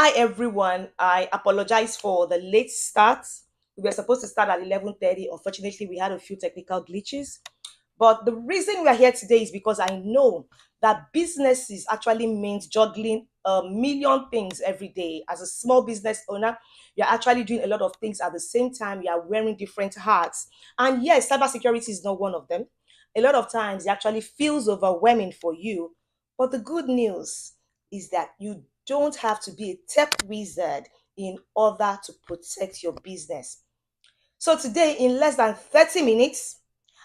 Hi everyone. I apologize for the late start. We were supposed to start at 11:30. Unfortunately, we had a few technical glitches. But the reason we're here today is because I know that businesses actually means juggling a million things every day. As a small business owner, you're actually doing a lot of things at the same time. You are wearing different hats. And yes, cybersecurity is not one of them. A lot of times it actually feels overwhelming for you. But the good news is that you don't have to be a tech wizard in order to protect your business. So today, in less than 30 minutes,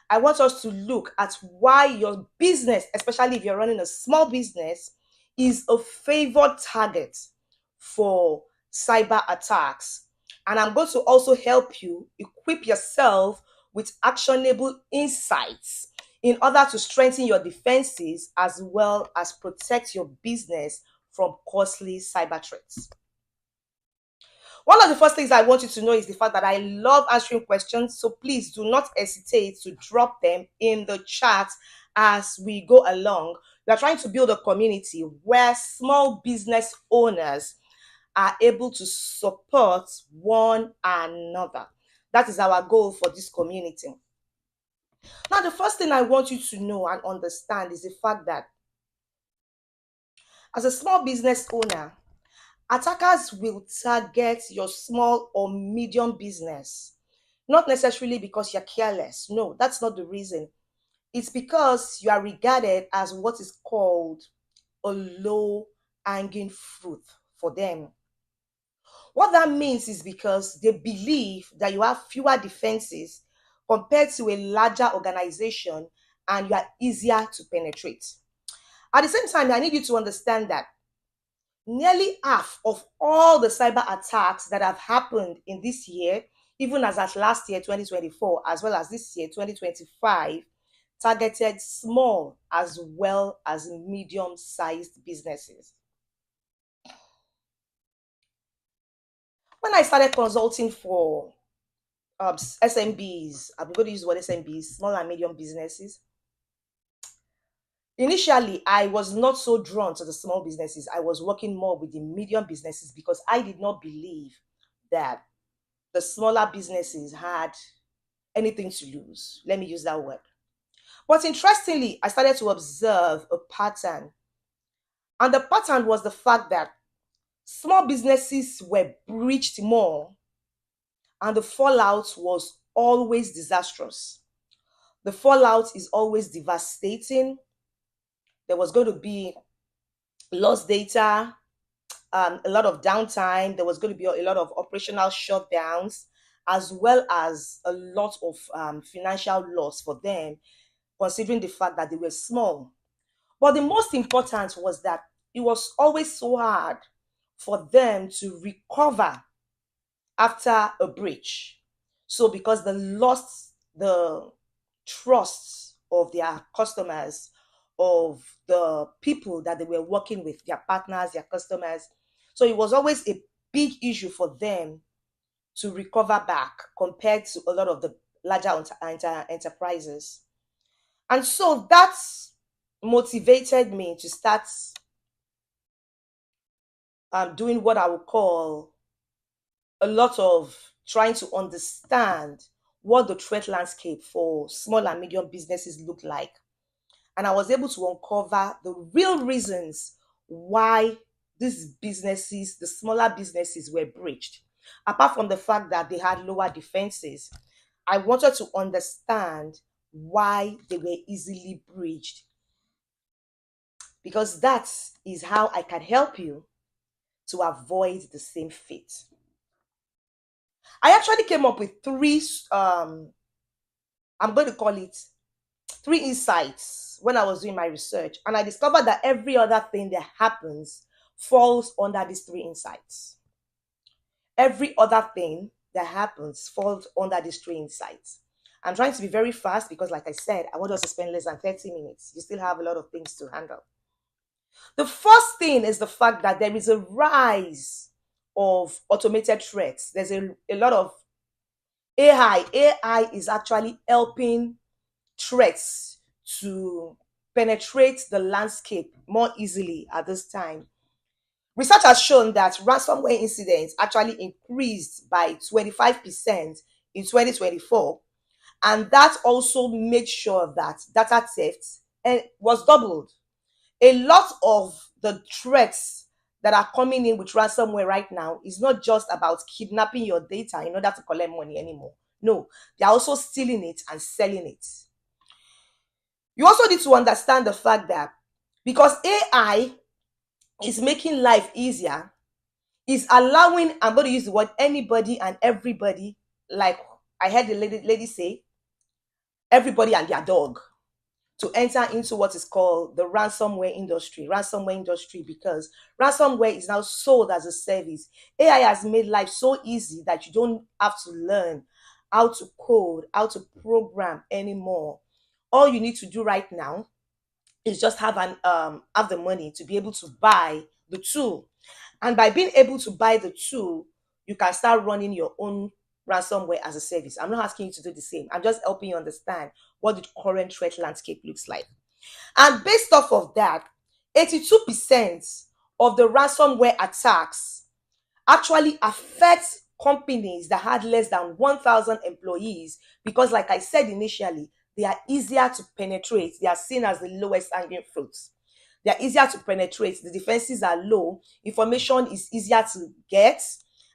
I want us to look at why your business, especially if you're running a small business, is a favored target for cyber attacks. And I'm going to also help you equip yourself with actionable insights in order to strengthen your defenses as well as protect your business from costly cyber threats. One of the first things I want you to know is the fact that I love answering questions. So please do not hesitate to drop them in the chat as we go along. We are trying to build a community where small business owners are able to support one another. That is our goal for this community. Now, the first thing I want you to know and understand is the fact that as a small business owner, attackers will target your small or medium business, not necessarily because you're careless. No, that's not the reason. It's because you are regarded as what is called a low hanging fruit for them. What that means is because they believe that you have fewer defenses compared to a larger organization and you are easier to penetrate. At the same time, I need you to understand that nearly half of all the cyber attacks that have happened in this year, even as at last year 2024, as well as this year 2025, targeted small as well as medium-sized businesses. When I started consulting for SMBs, I'm going to use the word SMBs, small and medium businesses. Initially, I was not so drawn to the small businesses. I was working more with the medium businesses because I did not believe that the smaller businesses had anything to lose. Let me use that word. But interestingly, I started to observe a pattern. And the pattern was the fact that small businesses were breached more, and the fallout was always disastrous. The fallout is always devastating. There was going to be lost data, a lot of downtime. There was going to be a lot of operational shutdowns, as well as a lot of financial loss for them, considering the fact that they were small. But the most important was that it was always so hard for them to recover after a breach. So, because they lost the trust of their customers, of the people that they were working with, their partners, their customers. So, it was always a big issue for them to recover back compared to a lot of the larger enterprises. And so that motivated me to start doing what I would call a lot of trying to understand what the threat landscape for small and medium businesses look like. And I was able to uncover the real reasons why these businesses, the smaller businesses, were breached. Apart from the fact that they had lower defenses, I wanted to understand why they were easily breached, because that is how I can help you to avoid the same fate. I actually came up with three, I'm going to call it three insights when I was doing my research. And I discovered that every other thing that happens falls under these three insights. Every other thing that happens falls under these three insights. I'm trying to be very fast because, like I said, I want us to spend less than 30 minutes. You still have a lot of things to handle. The first thing is the fact that there is a rise of automated threats. There's a lot of AI. AI is actually helping threats to penetrate the landscape more easily at this time. Research has shown that ransomware incidents actually increased by 25% in 2024, and that also made sure that data theft was doubled. A lot of the threats that are coming in with ransomware right now is not just about kidnapping your data in order to collect money anymore. No, they're also stealing it and selling it. You also need to understand the fact that because AI is making life easier, is allowing, I'm going to use the word anybody and everybody, like I heard the lady say, everybody and their dog, to enter into what is called the ransomware industry, because ransomware is now sold as a service. AI has made life so easy that you don't have to learn how to code, how to program anymore. All you need to do right now is just have the money to be able to buy the tool. And by being able to buy the tool, you can start running your own ransomware as a service. I'm not asking you to do the same. I'm just helping you understand what the current threat landscape looks like. And based off of that, 82% of the ransomware attacks actually affect companies that had less than 1,000 employees because, like I said initially, they are easier to penetrate. They are seen as the lowest hanging fruits. They are easier to penetrate. The defenses are low. Information is easier to get,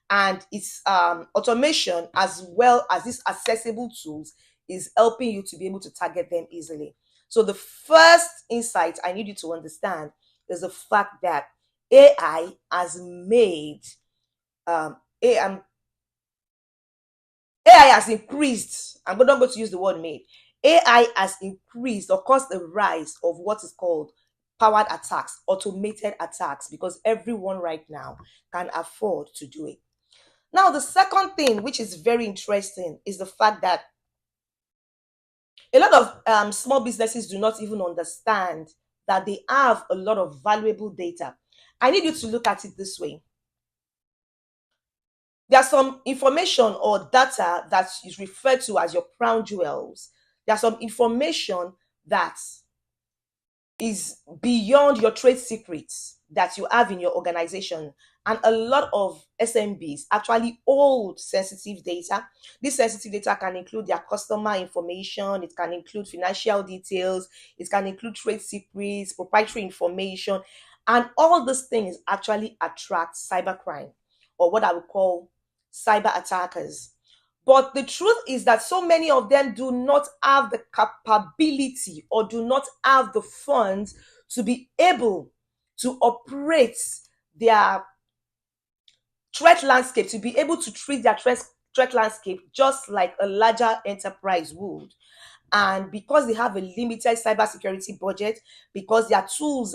and it's automation as well as these accessible tools is helping you to be able to target them easily. So the first insight I need you to understand is the fact that AI has made um, AI, AI has increased. I'm not going to use the word made. AI has increased or caused the rise of what is called powered attacks, automated attacks, because everyone right now can afford to do it. Now, the second thing, which is very interesting, is the fact that a lot of small businesses do not even understand that they have a lot of valuable data. I need you to look at it this way. There's some information or data that is referred to as your crown jewels. There's some information that is beyond your trade secrets that you have in your organization. And a lot of SMBs actually hold sensitive data. This sensitive data can include their customer information, it can include financial details, it can include trade secrets, proprietary information, and all these things actually attract cybercrime, or what I would call cyber attackers. But the truth is that so many of them do not have the capability or do not have the funds to be able to operate their threat landscape, to be able to treat their threat landscape just like a larger enterprise would. And because they have a limited cybersecurity budget, because their tools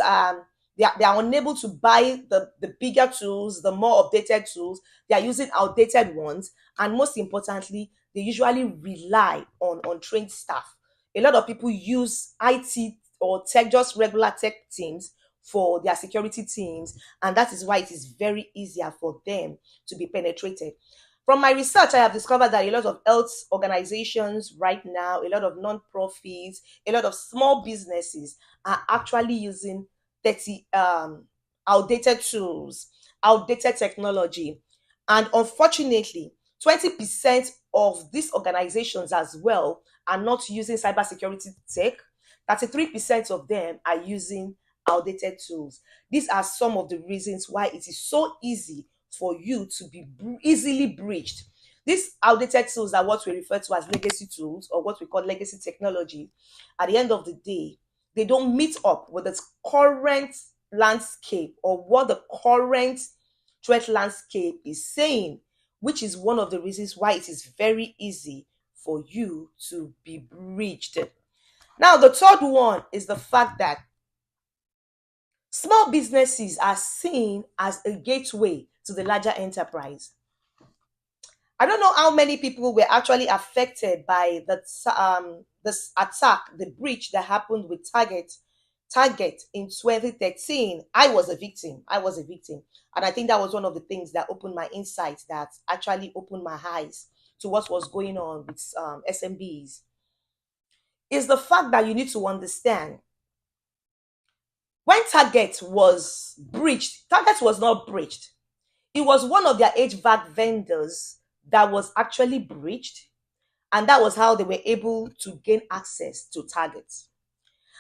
they are unable to buy the bigger tools, the more updated tools, they are using outdated ones. And most importantly, they usually rely on trained staff. A lot of people use IT or tech, just regular tech teams, for their security teams, and that is why it is very easier for them to be penetrated. From my research, I have discovered that a lot of health organizations right now, a lot of non-profits, a lot of small businesses are actually using 30 outdated tools, outdated technology. And unfortunately, 20% of these organizations as well are not using cybersecurity tech. 33% of them are using outdated tools. These are some of the reasons why it is so easy for you to be easily breached. These outdated tools are what we refer to as legacy tools, or what we call legacy technology. At the end of the day, they don't meet up with the current landscape or what the current threat landscape is saying, which is one of the reasons why it is very easy for you to be breached. Now, the third one is the fact that small businesses are seen as a gateway to the larger enterprise. I don't know how many people were actually affected by this attack, the breach that happened with Target in 2013. I was a victim. I was a victim. And I think that was one of the things that opened my insight, that actually opened my eyes to what was going on with SMBs. Is the fact that you need to understand When Target was breached, Target was not breached. It was one of their HVAC vendors that was actually breached, and that was how they were able to gain access to Target.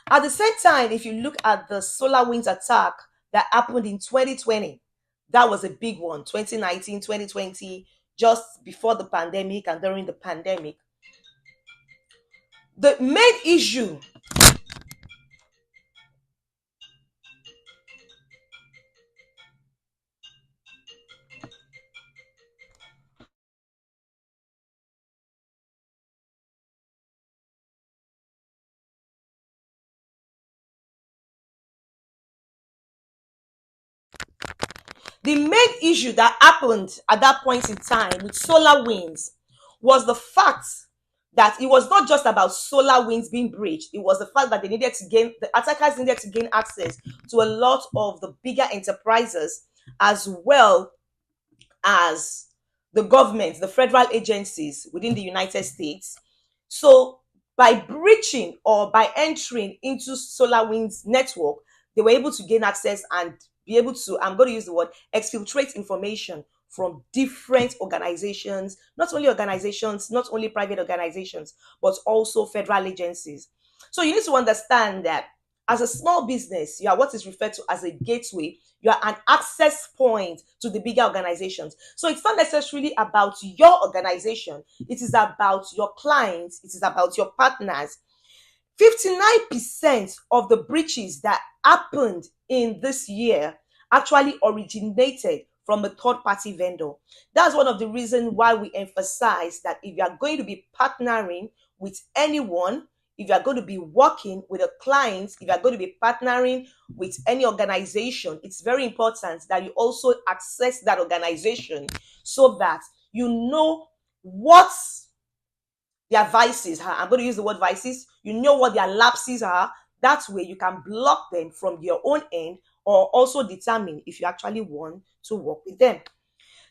At the same time, if you look at the SolarWinds attack that happened in 2020, that was a big one. 2019, 2020, just before the pandemic and during the pandemic. The main issue, the main issue that happened at that point in time with SolarWinds was the fact that it was not just about SolarWinds being breached. It was the fact that the attackers needed to gain access to a lot of the bigger enterprises, as well as the government, the federal agencies within the United States. So by breaching or by entering into SolarWinds network, they were able to gain access and be able to, I'm going to use the word, exfiltrate information from different organizations, not only private organizations, but also federal agencies. So you need to understand that as a small business, you are what is referred to as a gateway. You are an access point to the bigger organizations. So it's not necessarily about your organization. It is about your clients. It is about your partners. 59% of the breaches that happened in this year actually originated from a third party vendor. That's one of the reasons why we emphasize that if you are going to be partnering with anyone, if you are going to be working with a client, if you are going to be partnering with any organization, it's very important that you also access that organization so that you know what their vices are. I'm going to use the word vices. You know what their lapses are. That way you can block them from your own end, or also determine if you actually want to work with them.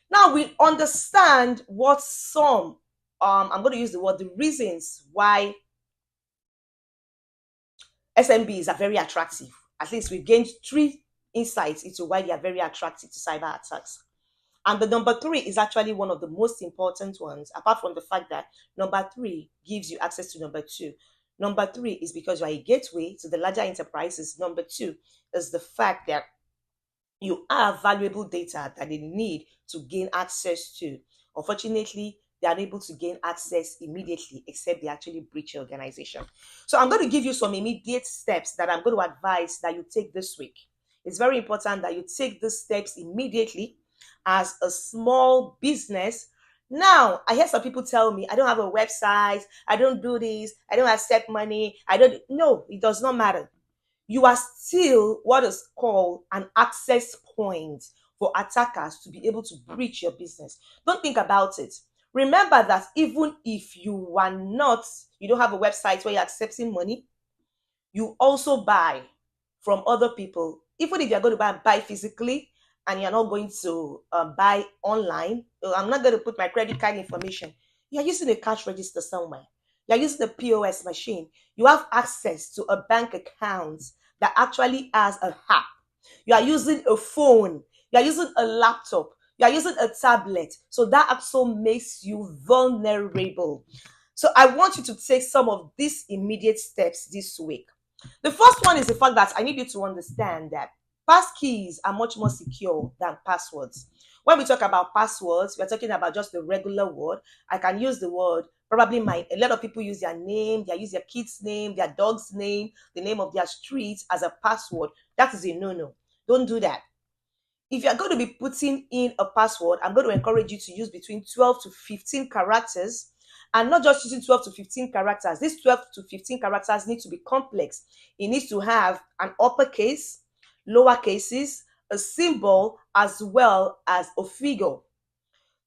Now we understand what some, I'm going to use the word, the reasons why SMBs are very attractive. At least we've gained 3 insights into why they are very attractive to cyber attacks. And the number 3 is actually one of the most important ones, apart from the fact that number 3 gives you access to number 2. Number 3 is because you are a gateway to the larger enterprises. Number 2 is the fact that you have valuable data that they need to gain access to. Unfortunately, they are unable to gain access immediately except they actually breach your organization. So I'm going to give you some immediate steps that I'm going to advise that you take this week. It's very important that you take these steps immediately as a small business. Now, I hear some people tell me, I don't have a website, I don't do this, I don't accept money, I don't. No, it does not matter. You are still what is called an access point for attackers to be able to breach your business. Don't think about it. Remember that even if you don't have a website where you're accepting money, you also buy from other people. Even if you're going to buy physically and you're not going to buy online, I'm not going to put my credit card information. You're using a cash register somewhere. You're using a POS machine. You have access to a bank account that actually has an app. You are using a phone. You are using a laptop. You are using a tablet. So that also makes you vulnerable. So I want you to take some of these immediate steps this week. The first one is the fact that I need you to understand that passkeys are much more secure than passwords. When we talk about passwords, we're talking about just the regular word. I can use the word, probably a lot of people use their name, they use their kid's name, their dog's name, the name of their street as a password. That is a no-no. Don't do that. If you're going to be putting in a password, I'm going to encourage you to use between 12 to 15 characters, and not just using 12 to 15 characters. These 12 to 15 characters need to be complex. It needs to have an uppercase, lower cases, a symbol, as well as a figure.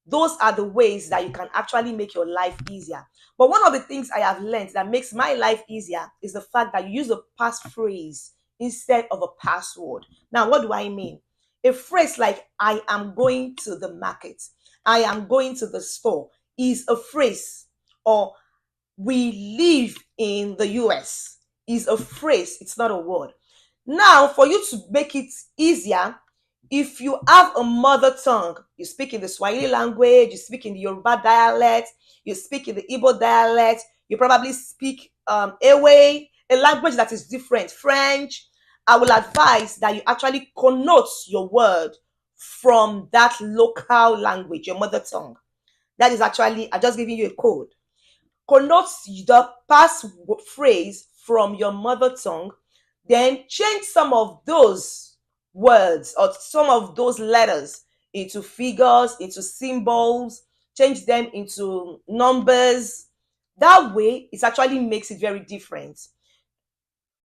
Those are the ways that you can actually make your life easier. But one of the things I have learned that makes my life easier is the fact that you use a passphrase instead of a password. Now, what do I mean? A phrase like, I am going to the market, I am going to the store, is a phrase. Or we live in the US is a phrase, it's not a word. Now, for you to make it easier, if you have a mother tongue, you speak in the Swahili language, you speak in the Yoruba dialect, you speak in the Igbo dialect, you probably speak Ewe, a language that is different, French. I will advise that you actually connote your word from that local language, your mother tongue. That is actually, I'm just giving you a code. Connote the past phrase from your mother tongue, then change some of those words or some of those letters into figures, into symbols, change them into numbers. That way, it actually makes it very different.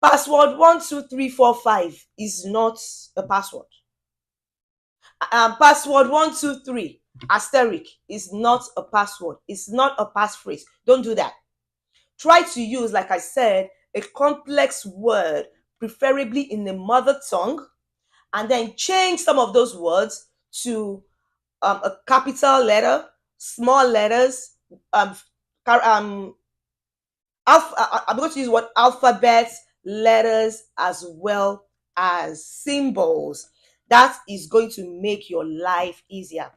Password 12345 is not a password. Password 123 asterisk is not a password. It's not a passphrase. Don't do that. Try to use, like I said, a complex word, preferably in the mother tongue, and then change some of those words to a capital letter, small letters, um, I'm going to use what alphabets, letters, as well as symbols. That is going to make your life easier.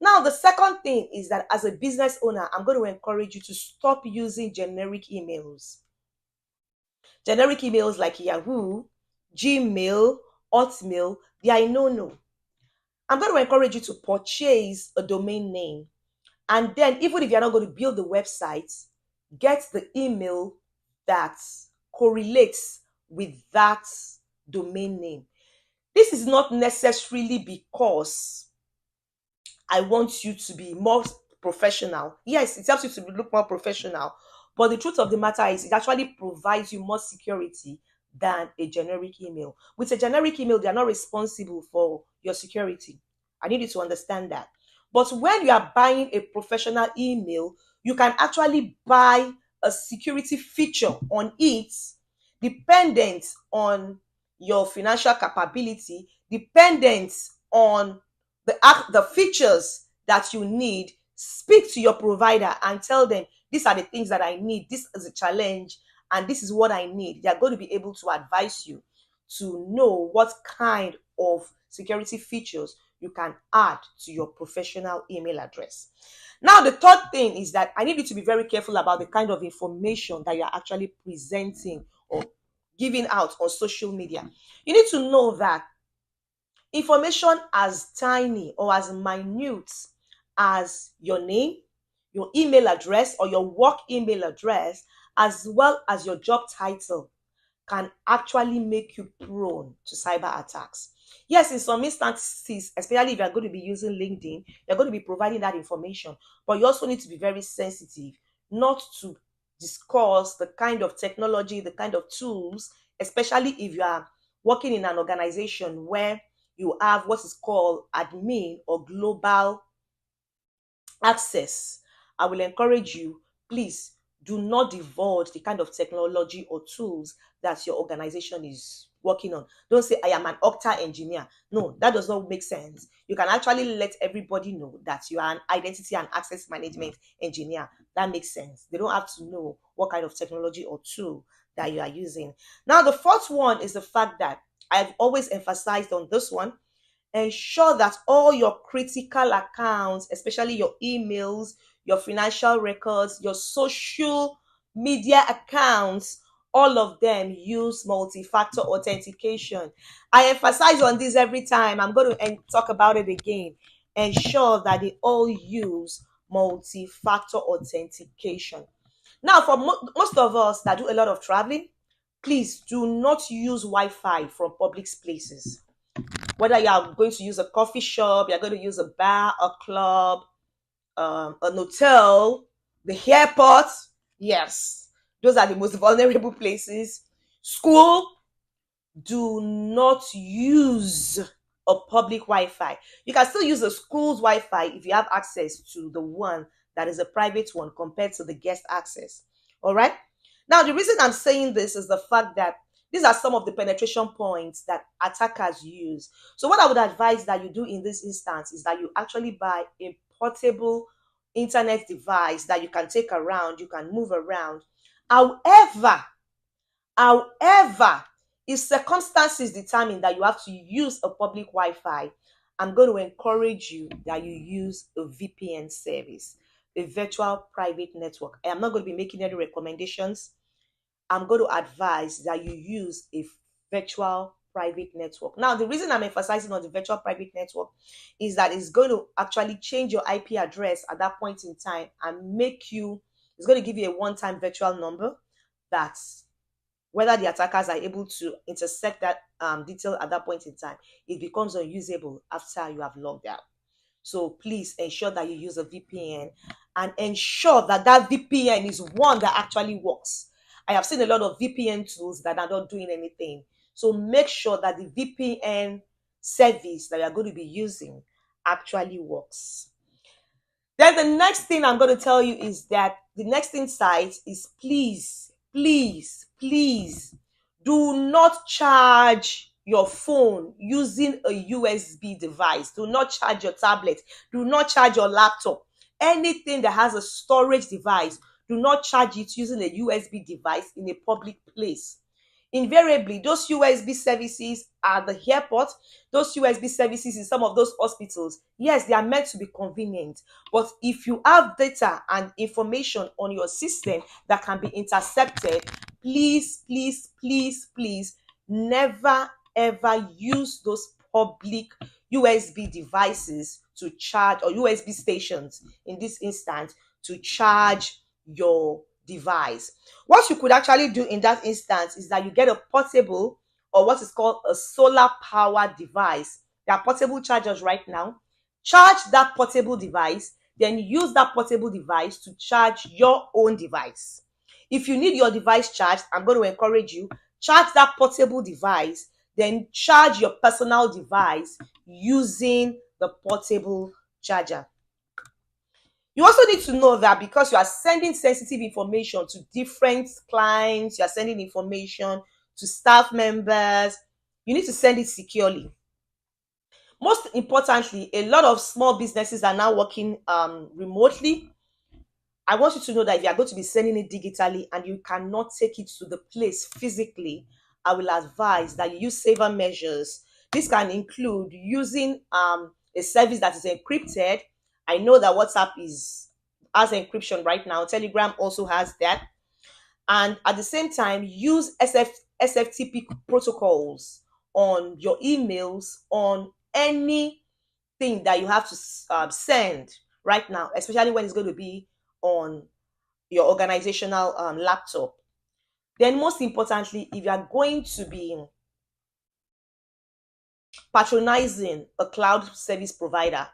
Now, the second thing is that as a business owner, I'm going to encourage you to stop using generic emails. Generic emails like Yahoo, Gmail, Hotmail, they are a no-no. I'm going to encourage you to purchase a domain name. And then, even if you're not going to build the website, get the email that correlates with that domain name. This is not necessarily because I want you to be more professional. Yes, it helps you to look more professional. But the truth of the matter is, it actually provides you more security than a generic email. With a generic email, they are not responsible for your security. I need you to understand that. But when you are buying a professional email, you can actually buy a security feature on it dependent on your financial capability, dependent on the features that you need. Speak to your provider and tell them, these are the things that I need, this is a challenge, and this is what I need. They are going to be able to advise you to know what kind of security features you can add to your professional email address. Now, the third thing is that I need you to be very careful about the kind of information that you're actually presenting or giving out on social media. You need to know that information as tiny or as minute as your name, your email address, or your work email address, as well as your job title, can actually make you prone to cyber attacks. Yes, in some instances, especially if you're going to be using LinkedIn, you're going to be providing that information, but you also need to be very sensitive not to discuss the kind of technology, the kind of tools, especially if you are working in an organization where you have what is called admin or global access. I will encourage you, please do not divulge the kind of technology or tools that your organization is working on. Don't say, I am an Okta engineer. No, that does not make sense. You can actually let everybody know that you are an identity and access management engineer. That makes sense. They don't have to know what kind of technology or tool that you are using. Now, the fourth one is the fact that I've always emphasized on this one. Ensure that all your critical accounts, especially your emails, your financial records, your social media accounts, all of them use multi-factor authentication. I emphasize on this every time. I'm going to talk about it again. Ensure that they all use multi-factor authentication. Now, for most of us that do a lot of traveling, please do not use Wi-Fi from public places. Whether you are going to use a coffee shop, you're going to use a bar, a club, an hotel, the airport. Yes, those are the most vulnerable places. School, do not use a public Wi-Fi. You can still use a school's Wi-Fi if you have access to the one that is a private one compared to the guest access. All right. Now, the reason I'm saying this is the fact that these are some of the penetration points that attackers use. So what I would advise that you do in this instance is that you actually buy a portable internet device that you can take around, you can move around. However, If circumstances determine that you have to use a public Wi-Fi, I'm going to encourage you that you use a VPN service, a virtual private network. I am not going to be making any recommendations. I'm going to advise that you use a virtual private network. Now, the reason I'm emphasizing on the virtual private network is that it's going to actually change your IP address at that point in time and it's going to give you a one-time virtual number that whether the attackers are able to intersect that detail at that point in time, it becomes unusable after you have logged out. So please ensure that you use a VPN and ensure that that VPN is one that actually works. I have seen a lot of VPN tools that are not doing anything. So make sure that the VPN service that you are going to be using actually works. Then the next thing I'm going to tell you is that the next insight is please do not charge your phone using a USB device. Do not charge your tablet. Do not charge your laptop. Anything that has a storage device, do not charge it using a USB device in a public place. Invariably, those USB services at the airport, those USB services in some of those hospitals, yes, they are meant to be convenient. But if you have data and information on your system that can be intercepted, please, never ever use those public USB devices to charge, or USB stations in this instance, to charge your device. What you could actually do in that instance is that you get a portable, or what is called a solar powered device. There are portable chargers right now. Charge that portable device, then use that portable device to charge your own device. If you need your device charged, I'm going to encourage you, charge that portable device, then charge your personal device using the portable charger. You also need to know that because you are sending sensitive information to different clients, you are sending information to staff members, you need to send it securely. Most importantly, a lot of small businesses are now working remotely. I want you to know that if you are going to be sending it digitally and you cannot take it to the place physically, I will advise that you use safer measures. This can include using a service that is encrypted. I know that WhatsApp has encryption right now. Telegram also has that. And at the same time, use SFTP protocols on your emails, on anything that you have to send right now, especially when it's going to be on your organizational laptop. Then most importantly, if you are going to be patronizing a cloud service provider,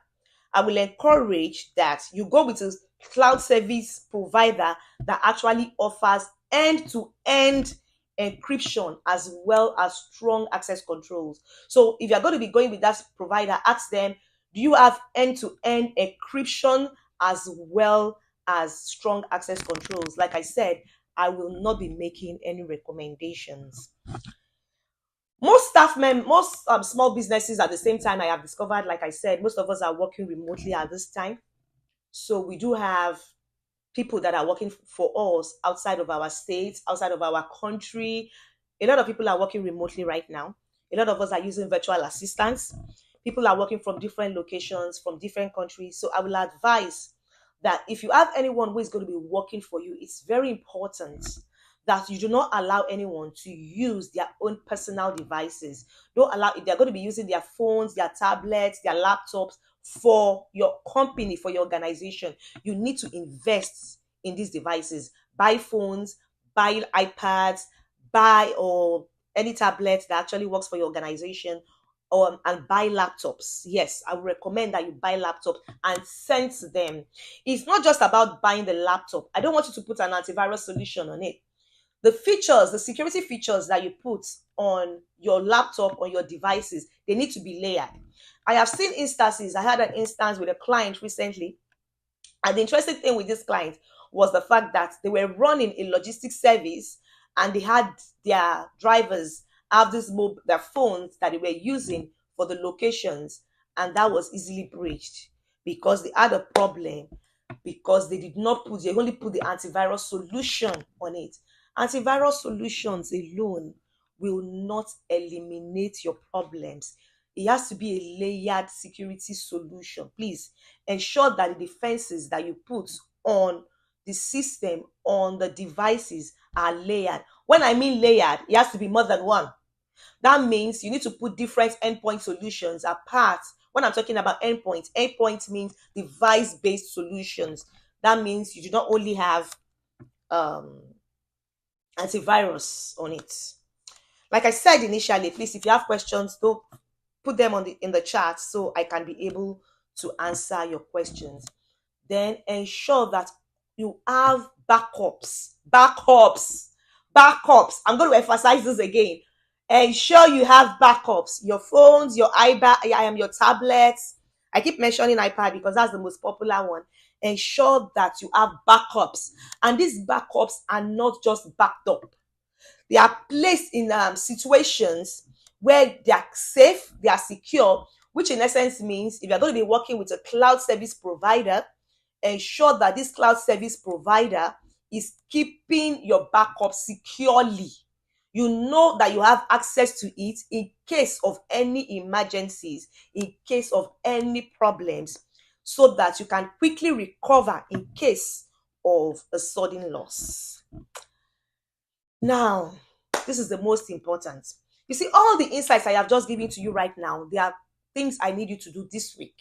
I will encourage that you go with a cloud service provider that actually offers end-to-end encryption as well as strong access controls. So if you're going to be going with that provider, ask them, do you have end-to-end encryption as well as strong access controls? Like I said, I will not be making any recommendations. Most small businesses at the same time, I have discovered, like I said, most of us are working remotely at this time. So we do have people that are working for us outside of our states, outside of our country. A lot of people are working remotely right now. A lot of us are using virtual assistants. People are working from different locations, from different countries. So I will advise that if you have anyone who is going to be working for you, it's very important that you do not allow anyone to use their own personal devices. Don't allow, if they're going to be using their phones, their tablets, their laptops for your company, for your organization, you need to invest in these devices. Buy phones, buy iPads, buy or any tablet that actually works for your organization, and buy laptops. Yes, I would recommend that you buy laptops and send to them. It's not just about buying the laptop. I don't want you to put an antivirus solution on it. The features, the security features that you put on your laptop, on your devices, they need to be layered. I have seen instances. I had an instance with a client recently, and the interesting thing with this client was the fact that they were running a logistics service and they had their drivers have their phones that they were using for the locations, and that was easily breached because they had a problem because they only put the antivirus solution on it. Antivirus solutions alone will not eliminate your problems. It has to be a layered security solution. Please ensure that the defenses that you put on the system, on the devices, are layered. When I mean layered, it has to be more than one. That means you need to put different endpoint solutions apart. When I'm talking about endpoint, endpoint means device-based solutions. That means you do not only have um, antivirus on it. Like I said initially, please, if you have questions, don't put them on in the chat so I can be able to answer your questions. Then ensure that you have backups. Backups. I'm going to emphasize this again. Ensure you have backups. Your phones, your iPad, your tablets. I keep mentioning iPad because that's the most popular one. Ensure that you have backups. And these backups are not just backed up. They are placed in situations where they are safe, they are secure, which in essence means if you're going to be working with a cloud service provider, ensure that this cloud service provider is keeping your backup securely. You know that you have access to it in case of any emergencies, in case of any problems, so that you can quickly recover in case of a sudden loss. Now, this is the most important. You see, all the insights I have just given to you right now, they are things I need you to do this week.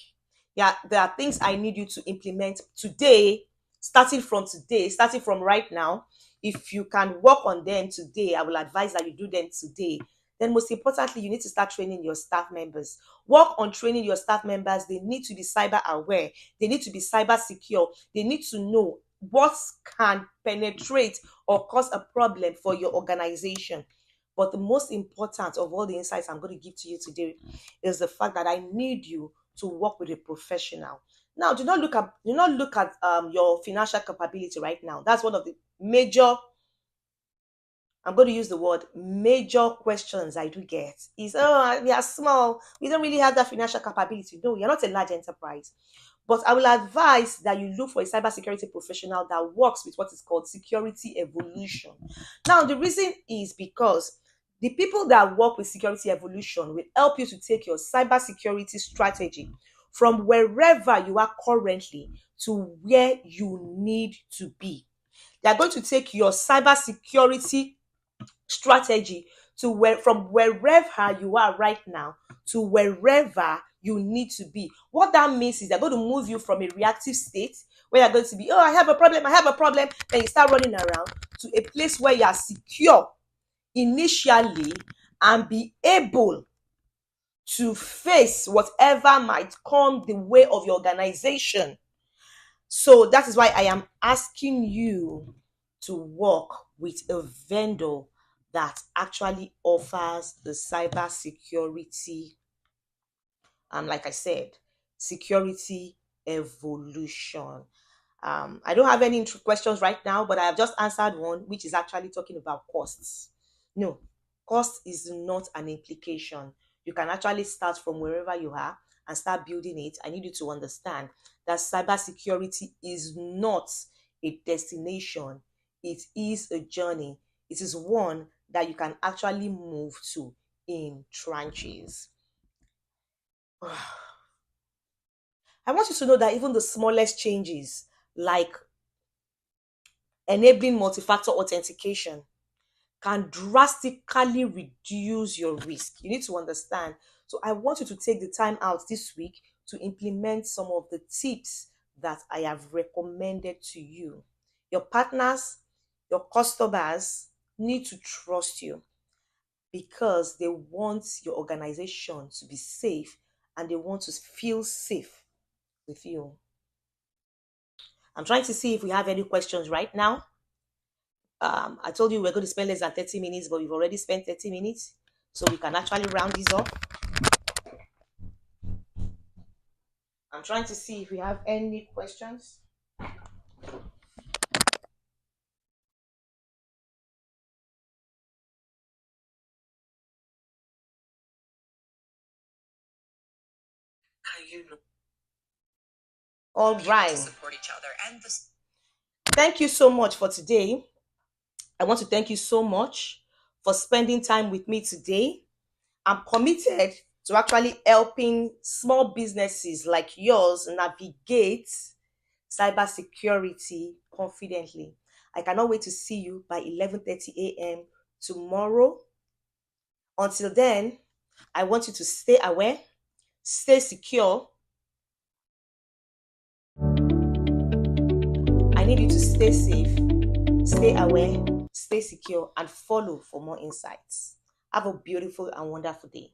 Yeah, there are things I need you to implement today, starting from right now. If you can work on them today, I will advise that you do them today. Then most importantly, you need to start training your staff members. Work on training your staff members. They need to be cyber aware. They need to be cyber secure. They need to know what can penetrate or cause a problem for your organization. But the most important of all the insights I'm going to give to you today is the fact that I need you to work with a professional. Now, do not look at your financial capability right now. That's one of the major, I'm going to use the word major questions I do get is, oh, we are small. We don't really have that financial capability. No, you're not a large enterprise. But I will advise that you look for a cybersecurity professional that works with what is called security evolution. Now, the reason is because the people that work with security evolution will help you to take your cybersecurity strategy from wherever you are currently to where you need to be. They are going to take your cybersecurity strategy to from wherever you are right now to wherever you need to be. What that means is they're going to move you from a reactive state where you're going to be, oh, I have a problem, then you start running around, to a place where you are secure initially and be able to face whatever might come the way of your organization. So that is why I am asking you to work with a vendor that actually offers the cyber security, like I said, security evolution. I don't have any questions right now, but I have just answered one, which is actually talking about costs. No, cost is not an implication. You can actually start from wherever you are and start building it. I need you to understand that cybersecurity is not a destination, it is a journey. It is one that you can actually move to in tranches. I want you to know that even the smallest changes, like enabling multi-factor authentication, can drastically reduce your risk. You need to understand. So I want you to take the time out this week to implement some of the tips that I have recommended to you. Your partners, your customers need to trust you because they want your organization to be safe and they want to feel safe with you. I'm trying to see if we have any questions right now. I told you we're going to spend less than 30 minutes, but we've already spent 30 minutes. So we can actually round this up. I'm trying to see if we have any questions. All right. Thank you so much for today. I want to thank you so much for spending time with me today. I'm committed to actually helping small businesses like yours navigate cybersecurity confidently. I cannot wait to see you by 11:30 a.m. tomorrow. Until then, I want you to stay aware, stay secure. I need you to stay safe, stay aware, stay secure, and follow for more insights. Have a beautiful and wonderful day.